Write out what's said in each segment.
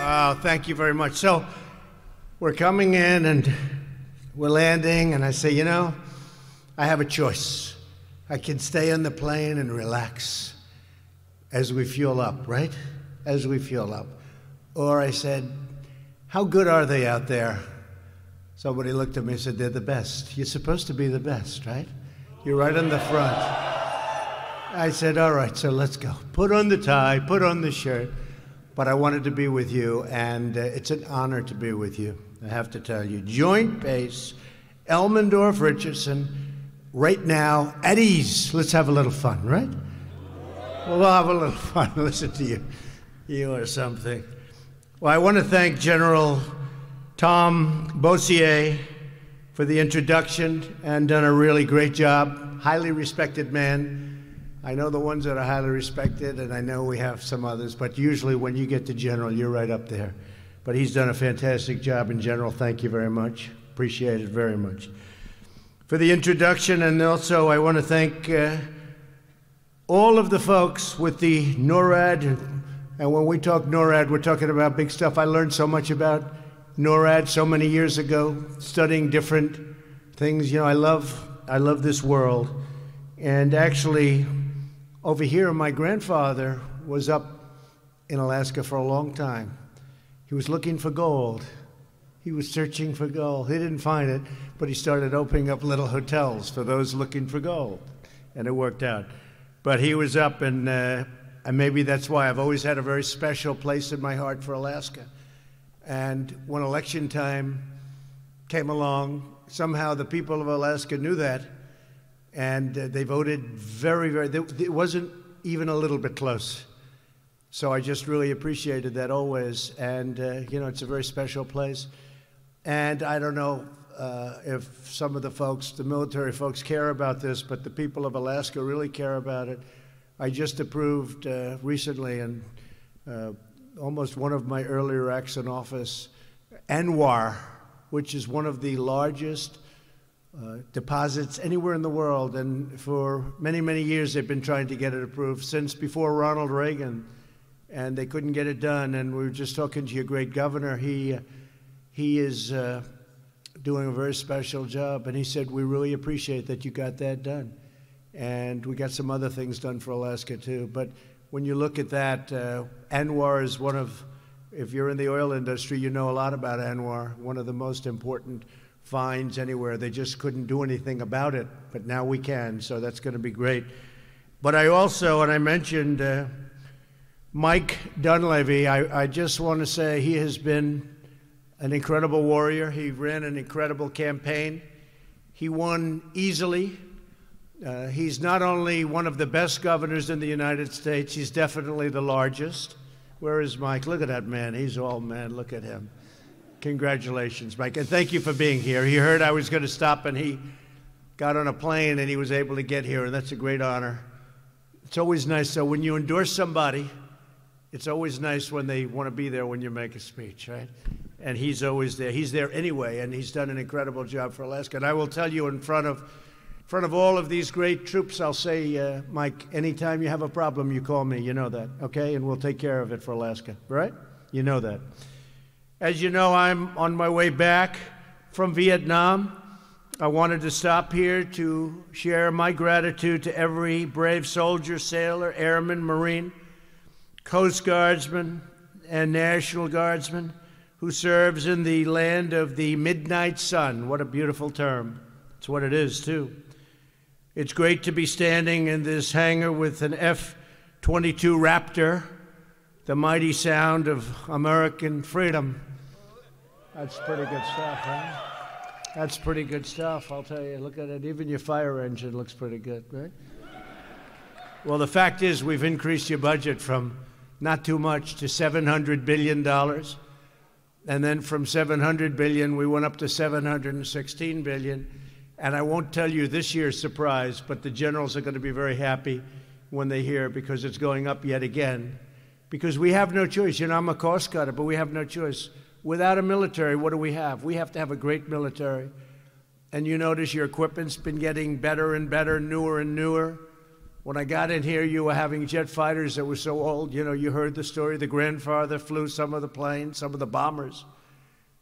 Oh, thank you very much. So we're coming in and we're landing, and I say, you know, I have a choice. I can stay on the plane and relax as we fuel up, right? As we fuel up. Or I said, how good are they out there? Somebody looked at me and said, they're the best. You're supposed to be the best, right? You're right on the front. I said, all right, so let's go. Put on the tie, put on the shirt. But I wanted to be with you, and it's an honor to be with you, I have to tell you. Joint base, Elmendorf, Richardson, right now, at ease. Let's have a little fun, right? Well, we'll have a little fun. Listen to you. You are something. Well, I want to thank General Tom Bossier for the introduction and done a really great job. Highly respected man. I know the ones that are highly respected, and I know we have some others, but usually when you get to General, you're right up there. But he's done a fantastic job in General. Thank you very much. Appreciate it very much. For the introduction, and also I want to thank all of the folks with the NORAD, and when we talk NORAD, we're talking about big stuff. I learned so much about NORAD so many years ago, studying different things. You know, I love this world. And actually, over here, my grandfather was up in Alaska for a long time. He was looking for gold. He was searching for gold. He didn't find it, but he started opening up little hotels for those looking for gold, and it worked out. But he was up, and maybe that's why I've always had a very special place in my heart for Alaska. And when election time came along, somehow the people of Alaska knew that, and they voted very, very, it wasn't even a little bit close. So I just really appreciated that always. And, you know, it's a very special place. And I don't know if some of the folks, the military folks, care about this, but the people of Alaska really care about it. I just approved recently, and almost one of my earlier acts in office, ANWR, which is one of the largest deposits anywhere in the world, and for many, many years they've been trying to get it approved, since before Ronald Reagan, and they couldn't get it done. And we were just talking to your great governor. He is doing a very special job, and he said, we really appreciate that you got that done. And we got some other things done for Alaska too. But when you look at that, ANWR is one of, if you're in the oil industry, you know a lot about ANWR, one of the most important fines anywhere. They just couldn't do anything about it, but now we can, so that's going to be great. But I also, and I mentioned Mike Dunleavy, I just want to say he has been an incredible warrior. He ran an incredible campaign. He won easily. He's not only one of the best governors in the United States, he's definitely the largest. Where is Mike? Look at that man. He's all man. Look at him. Congratulations, Mike, and thank you for being here. He heard I was going to stop, and he got on a plane, and he was able to get here, and that's a great honor. It's always nice. So when you endorse somebody, it's always nice when they want to be there when you make a speech, right? And he's always there. He's there anyway, and he's done an incredible job for Alaska. And I will tell you, in front of all of these great troops, I'll say, Mike, anytime you have a problem, you call me. You know that, okay? And we'll take care of it for Alaska, right? You know that. As you know, I'm on my way back from Vietnam. I wanted to stop here to share my gratitude to every brave soldier, sailor, airman, Marine, Coast Guardsman, and National Guardsman who serves in the land of the midnight sun. What a beautiful term. It's what it is, too. It's great to be standing in this hangar with an F-22 Raptor, the mighty sound of American freedom. That's pretty good stuff, huh? That's pretty good stuff, I'll tell you. Look at it. Even your fire engine looks pretty good, right? Well, the fact is we've increased your budget from not too much to $700 billion. And then from $700 billion, we went up to $716 billion. And I won't tell you this year's surprise, but the generals are going to be very happy when they hear, because it's going up yet again. Because we have no choice. You know, I'm a cost cutter, but we have no choice. Without a military, what do we have? We have to have a great military. And you notice your equipment's been getting better and better, newer and newer. When I got in here, you were having jet fighters that were so old. You know, you heard the story. The grandfather flew some of the planes, some of the bombers.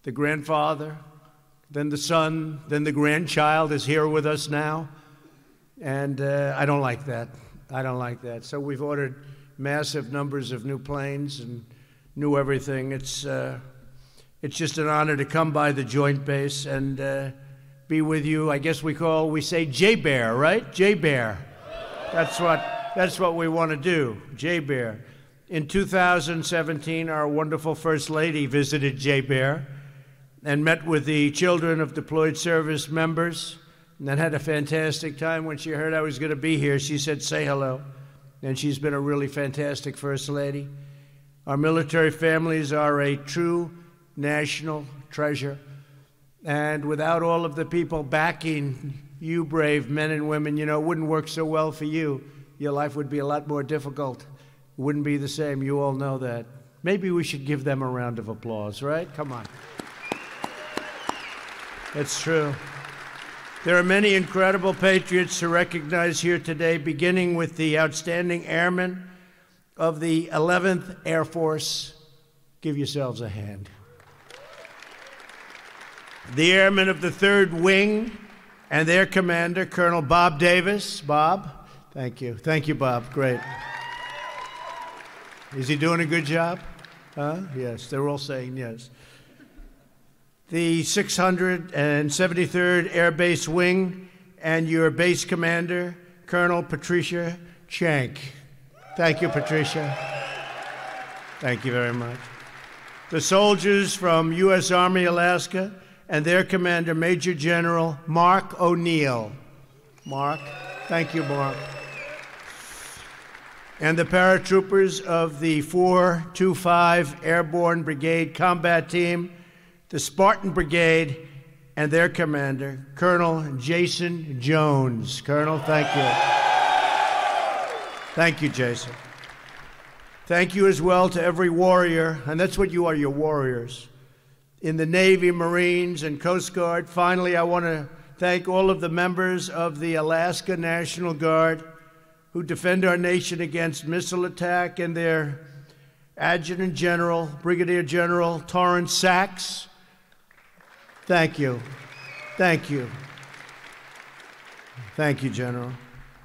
The grandfather, then the son, then the grandchild is here with us now. And I don't like that. I don't like that. So we've ordered massive numbers of new planes and new everything. It's just an honor to come by the Joint Base and be with you. I guess we say J-Bear, right? J-Bear. That's what we want to do, J-Bear. In 2017, our wonderful First Lady visited J-Bear and met with the children of deployed service members, and then had a fantastic time. When she heard I was going to be here, she said, say hello. And she's been a really fantastic First Lady. Our military families are a true national treasure. And without all of the people backing you brave men and women, you know, it wouldn't work so well for you. Your life would be a lot more difficult. It wouldn't be the same. You all know that. Maybe we should give them a round of applause, right? Come on. It's true. There are many incredible patriots to recognize here today, beginning with the outstanding airmen of the 11th Air Force. Give yourselves a hand. The airmen of the 3rd Wing and their commander, Colonel Bob Davis. Bob, thank you. Thank you, Bob. Great. Is he doing a good job? Yes, they're all saying yes. The 673rd Air Base Wing and your base commander, Colonel Patricia Shank. Thank you, Patricia. Thank you very much. The soldiers from U.S. Army Alaska and their commander, Major General Mark O'Neill. Mark, thank you, Mark. And the paratroopers of the 425 Airborne Brigade Combat Team, the Spartan Brigade, and their commander, Colonel Jason Jones. Colonel, thank you. Thank you, Jason. Thank you as well to every warrior, and that's what you are, you're warriors, in the Navy, Marines, and Coast Guard. Finally, I want to thank all of the members of the Alaska National Guard who defend our nation against missile attack, and their Adjutant General, Brigadier General Torrance Sachs. Thank you. Thank you. Thank you, General.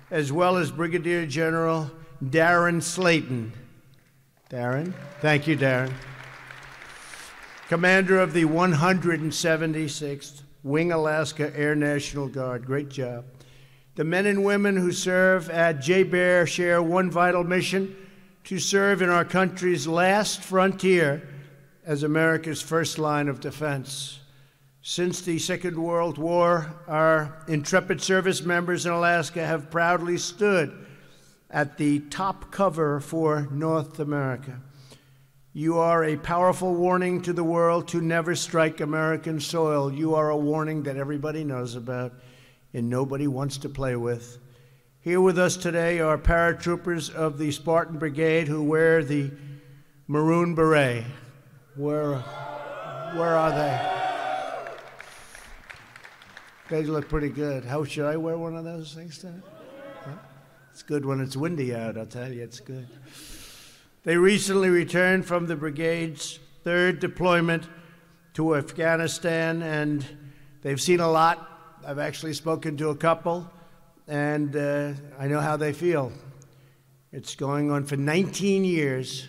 As well as Brigadier General Darren Slayton. Darren? Thank you, Darren. Commander of the 176th Wing Alaska Air National Guard. Great job. The men and women who serve at J-Bear share one vital mission: to serve in our country's last frontier as America's first line of defense. Since the Second World War, our intrepid service members in Alaska have proudly stood at the top cover for North America. You are a powerful warning to the world to never strike American soil. You are a warning that everybody knows about and nobody wants to play with. Here with us today are paratroopers of the Spartan Brigade who wear the maroon beret. Where are they? They look pretty good. How should I wear one of those things tonight? Huh? It's good when it's windy out, I'll tell you, it's good. They recently returned from the brigade's 3rd deployment to Afghanistan, and they've seen a lot. I've actually spoken to a couple, and I know how they feel. It's going on for 19 years.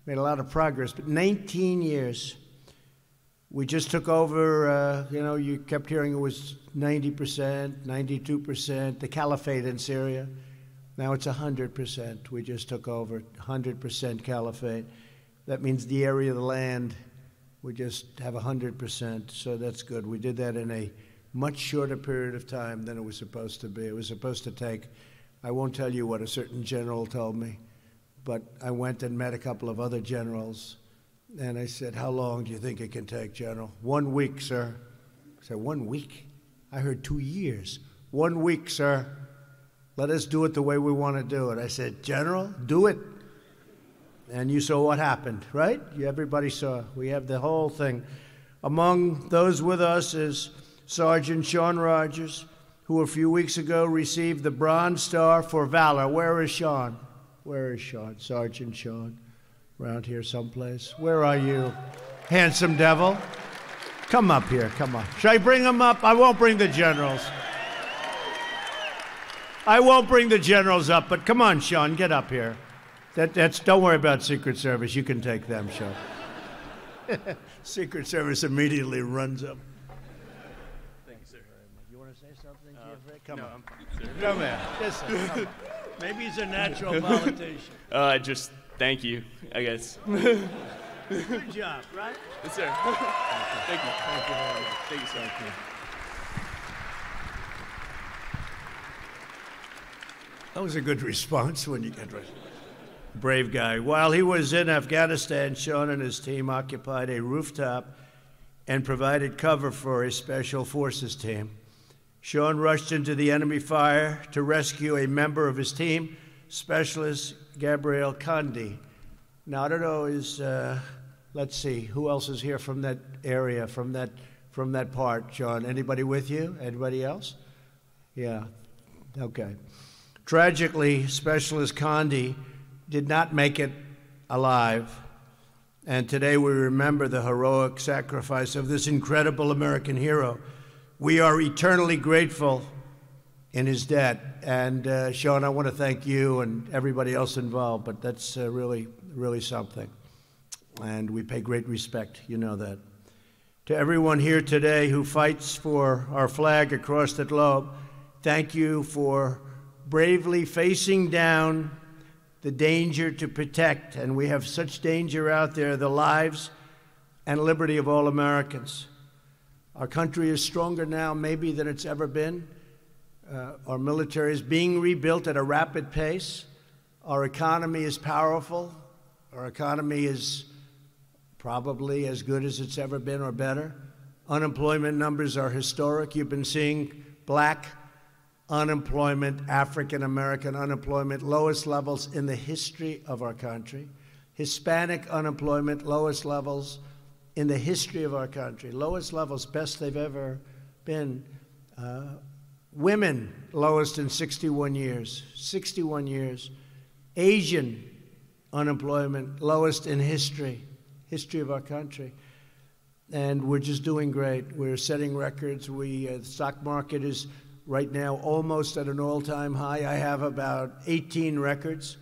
Made a lot of progress, but 19 years. We just took over, you kept hearing it was 90%, 92%, the caliphate in Syria. Now it's 100%. We just took over 100% caliphate. That means the area of the land, we just have 100%, so that's good. We did that in a much shorter period of time than it was supposed to be. It was supposed to take, I won't tell you what a certain general told me, but I went and met a couple of other generals, and I said, how long do you think it can take, General? 1 week, sir. I said, 1 week? I heard 2 years. 1 week, sir. Let us do it the way we want to do it. I said, General, do it. And you saw what happened, right? Everybody saw. We have the whole thing. Among those with us is Sergeant Sean Rogers, who a few weeks ago received the Bronze Star for Valor. Where is Sean? Where is Sean? Sergeant Sean? Around here someplace? Where are you, handsome devil? Come up here, come on. Should I bring him up? I won't bring the generals. I won't bring the generals up, but come on, Sean, get up here. Don't worry about Secret Service. You can take them, Sean. Secret Service immediately runs up. Thank you, sir. You want to say something to your friend? Come no, on. I'm fine, sir. Come here. Listen, come on. Maybe he's a natural politician. Just thank you, I guess. Good job, right? Yes, sir. Thank you. Thank you very much. Thank you, sir. Thank you. That was a good response when you get right. Brave guy. While he was in Afghanistan, Sean and his team occupied a rooftop and provided cover for a special forces team. Sean rushed into the enemy fire to rescue a member of his team, Specialist Gabriel Kandi. Now, I don't know, let's see, who else is here from that area, from that part, Sean? Anybody with you? Anybody else? Yeah, okay. Tragically, Specialist Kandi did not make it alive, and today we remember the heroic sacrifice of this incredible American hero. We are eternally grateful in his debt, and Sean, I want to thank you and everybody else involved, but that's really, really something, and we pay great respect, you know that. To everyone here today who fights for our flag across the globe, thank you for bravely facing down the danger to protect, and we have such danger out there, the lives and liberty of all Americans. Our country is stronger now maybe than it's ever been. Our military is being rebuilt at a rapid pace. Our economy is powerful. Our economy is probably as good as it's ever been or better. Unemployment numbers are historic. You've been seeing black unemployment, African-American unemployment, lowest levels in the history of our country. Hispanic unemployment, lowest levels in the history of our country. Lowest levels, best they've ever been. Women, lowest in 61 years. 61 years. Asian unemployment, lowest in history of our country. And we're just doing great. We're setting records. The stock market is right now almost at an all-time high. I have about 18 records.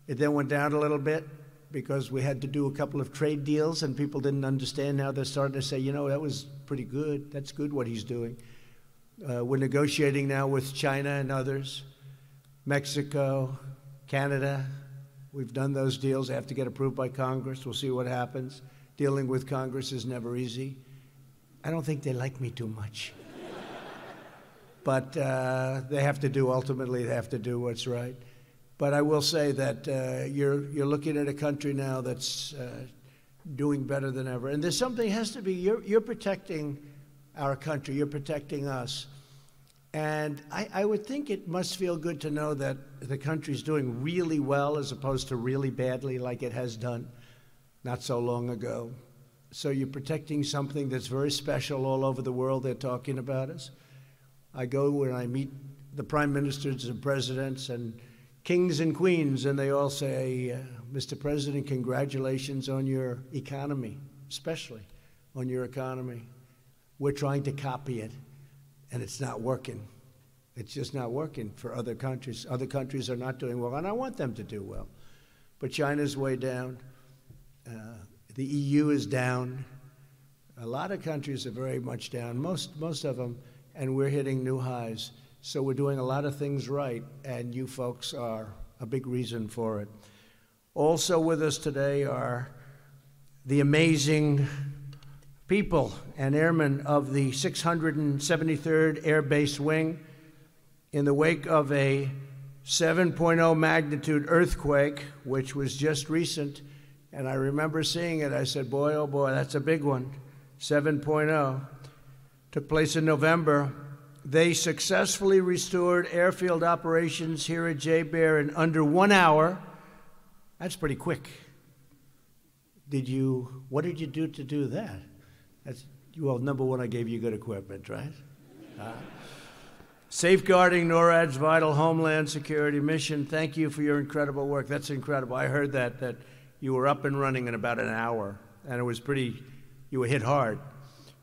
It then went down a little bit because we had to do a couple of trade deals and people didn't understand. Now they're starting to say, you know, that was pretty good. That's good what he's doing. We're negotiating now with China and others, Mexico, Canada. We've done those deals. They have to get approved by Congress. We'll see what happens. Dealing with Congress is never easy. I don't think they like me too much. But they have to do, ultimately, they have to do what's right. But I will say that you're looking at a country now that's doing better than ever. And there's something has to be, you're protecting our country, you're protecting us. And I would think it must feel good to know that the country's doing really well as opposed to really badly like it has done not so long ago. So you're protecting something that's very special all over the world. They're talking about us. I go when I meet the prime ministers and presidents and kings and queens, and they all say, Mr. President, congratulations on your economy, especially on your economy. We're trying to copy it, and it's not working. It's just not working for other countries. Other countries are not doing well, and I want them to do well. But China's way down. The EU is down. A lot of countries are very much down, most of them, and we're hitting new highs. So we're doing a lot of things right, and you folks are a big reason for it. Also with us today are the amazing people and airmen of the 673rd Air Base Wing. In the wake of a 7.0 magnitude earthquake, which was just recent, and I remember seeing it, I said, boy, oh boy, that's a big one, 7.0. Took place in November. They successfully restored airfield operations here at J-Bear in under 1 hour. That's pretty quick. What did you do to do that? Well, number one, I gave you good equipment, right? Safeguarding NORAD's vital homeland security mission. Thank you for your incredible work. That's incredible. I heard that you were up and running in about an hour, and it was you were hit hard.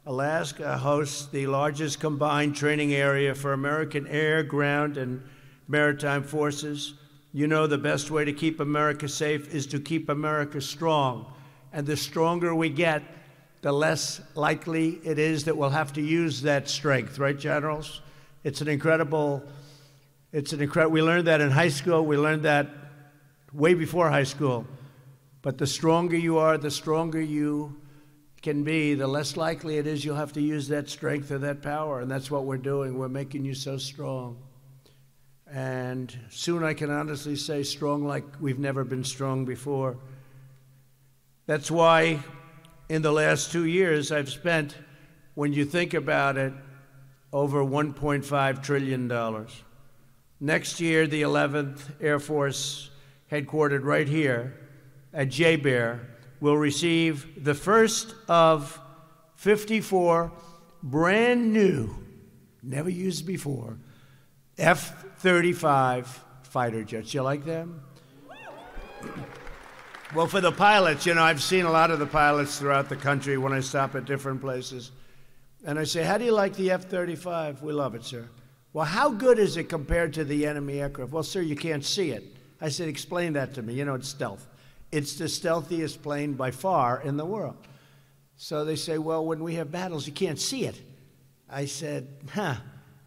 Alaska hosts the largest combined training area for American air, ground, and maritime forces. You know the best way to keep America safe is to keep America strong. And the stronger we get, the less likely it is that we'll have to use that strength, right, generals? We learned that in high school. We learned that way before high school. But the stronger you are, the stronger you can be, the less likely it is you'll have to use that strength or that power. And that's what we're doing. We're making you so strong. And soon I can honestly say strong like we've never been strong before. That's why in the last 2 years I've spent, when you think about it, over $1.5 trillion. Next year, the 11th Air Force, headquartered right here at JBER, will receive the first of 54 brand new, never used before, F-35 fighter jets. You like them? Well, for the pilots, you know, I've seen a lot of the pilots throughout the country when I stop at different places. And I say, how do you like the F-35? We love it, sir. Well, how good is it compared to the enemy aircraft? Well, sir, you can't see it. I said, explain that to me. You know, it's stealth. It's the stealthiest plane by far in the world. So they say, well, when we have battles, you can't see it. I said,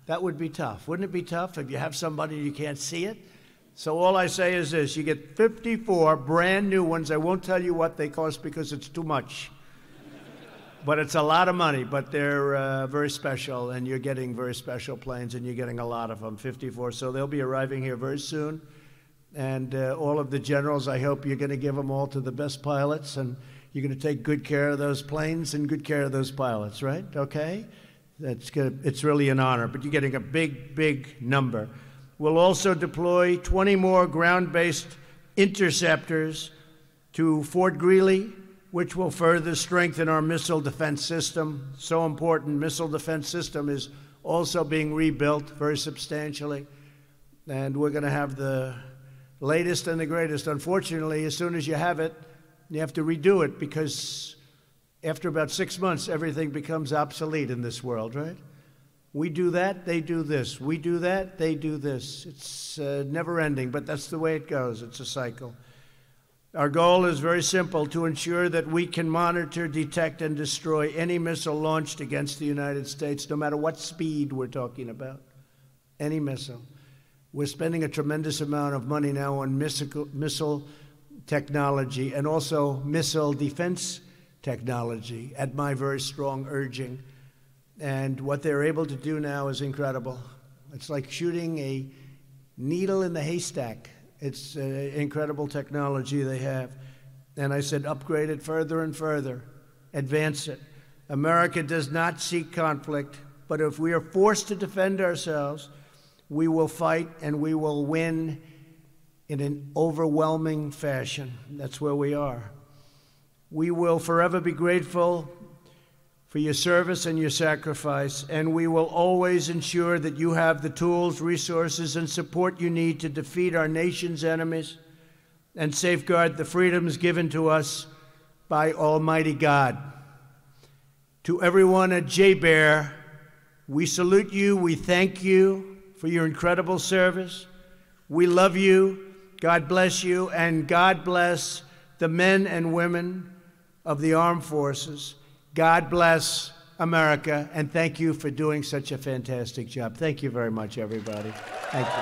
that would be tough. Wouldn't it be tough if you have somebody and you can't see it? So all I say is this, you get 54 brand new ones. I won't tell you what they cost because it's too much. But it's a lot of money, but they're very special, and you're getting very special planes, and you're getting a lot of them, 54. So they'll be arriving here very soon. And all of the generals, I hope you're going to give them all to the best pilots, and you're going to take good care of those planes and good care of those pilots, right? Okay? That's good. It's really an honor, but you're getting a big, big number. We'll also deploy 20 more ground-based interceptors to Fort Greely, which will further strengthen our missile defense system. So important. Missile defense system is also being rebuilt very substantially. And we're going to have the latest and the greatest. Unfortunately, as soon as you have it, you have to redo it because after about 6 months, everything becomes obsolete in this world, right? We do that, they do this. We do that, they do this. It's never ending, but that's the way it goes. It's a cycle. Our goal is very simple, to ensure that we can monitor, detect, and destroy any missile launched against the United States, no matter what speed we're talking about, any missile. We're spending a tremendous amount of money now on missile technology and also missile defense technology at my very strong urging. And what they're able to do now is incredible. It's like shooting a needle in the haystack. It's incredible technology they have. And I said, upgrade it further and further, advance it. America does not seek conflict, but if we are forced to defend ourselves, we will fight and we will win in an overwhelming fashion. That's where we are. We will forever be grateful for your service and your sacrifice, and we will always ensure that you have the tools, resources, and support you need to defeat our nation's enemies and safeguard the freedoms given to us by Almighty God. To everyone at JBER, we salute you, we thank you for your incredible service. We love you, God bless you, and God bless the men and women of the armed forces. God bless America, and thank you for doing such a fantastic job. Thank you very much, everybody. Thank you.